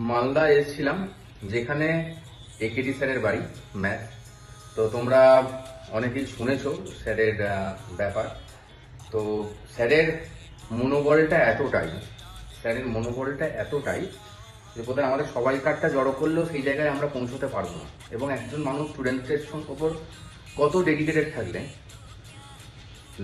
মালদা এসেছিলাম, যেখানে একেডি স্যারের বাড়ি ম্যাথ। তো তোমরা অনেকেই শুনেছো স্যারের ব্যাপার। তো স্যারের মনোবলটা এতটাই যে বোধহয় আমাদের সবাই কারটা জড়ো করলেও সেই জায়গায় আমরা পৌঁছতে পারবো না। এবং একজন মানুষ স্টুডেন্টদের ওপর কত ডেডিকেটেড থাকলে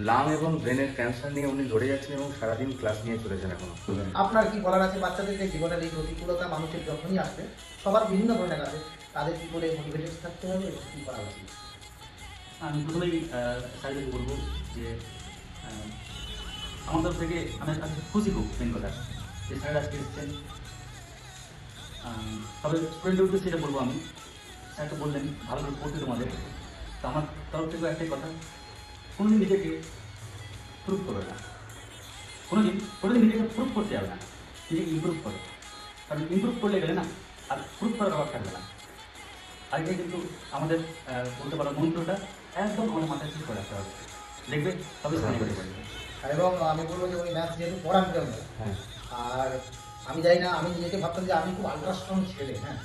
লাং এবং ব্রেনের ক্যান্সার নিয়ে উনি লড়ে যাচ্ছেন এবং সারাদিন ক্লাস নিয়ে চলেছেন। এখনো আপনার কি বলার আছে বাচ্চাদের যে জীবনের এই প্রতিকূলতা মানুষের যখনই আসবে, সবার বিভিন্ন ধরনের আছে, তাদের কি করে মোটিভেটেড থাকতে হবে, কি করা উচিত? আমি প্রথমেই স্যারকে বলবো যে আমার তরফ থেকে আমি আজকে খুশি খুব মেন কথা যে স্যার আজকে এসেছেন। তবে স্টুডেন্টের উদ্দেশ্যে যেটা বলবো, আমি স্যারকে বললেন ভালো করে পড়তে তোমাদের। তো আমার তরফ থেকে একটাই কথা, কোনোদিন নিজেকে প্রুভ করবে না, কোনোদিন নিজেকে প্রুভ করতে যাবে না, নিজেকে ইমপ্রুভ করে। কারণ ইমপ্রুভ করলে গেলে না আর প্রুভ করার ব্যাপার থাকবে না। আগে কিন্তু আমাদের বলতে পারো মন্ত্রটা একদম আমাদের মাথায় ঠিক করে রাখতে হবে, দেখবে তবে সামনে করতে পারবে। এবং আমি বলবো যে ওই ম্যাথ যেহেতু পড়ান আর আমি জানি না, আমি নিজেকে ভাবতাম যে আমি খুব আল্ট্রাস্ট্রং ছেলে, হ্যাঁ,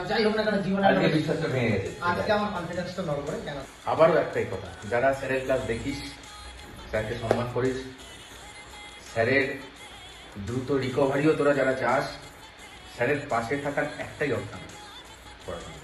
যাই হোক না কেন জীবনে বিশ্বাসটা ভেঙে গেছে। আজকে আমার কনফিডেন্সটা নড় করে কেন। আবারও একটাই কথা, যারা স্যারের ক্লাস দেখিস, স্যারকে সম্মান করিস, স্যারের দ্রুত রিকভারিও তোরা যারা চাস, স্যারের পাশে থাকার একটাই অর্থ পড়াশোনা।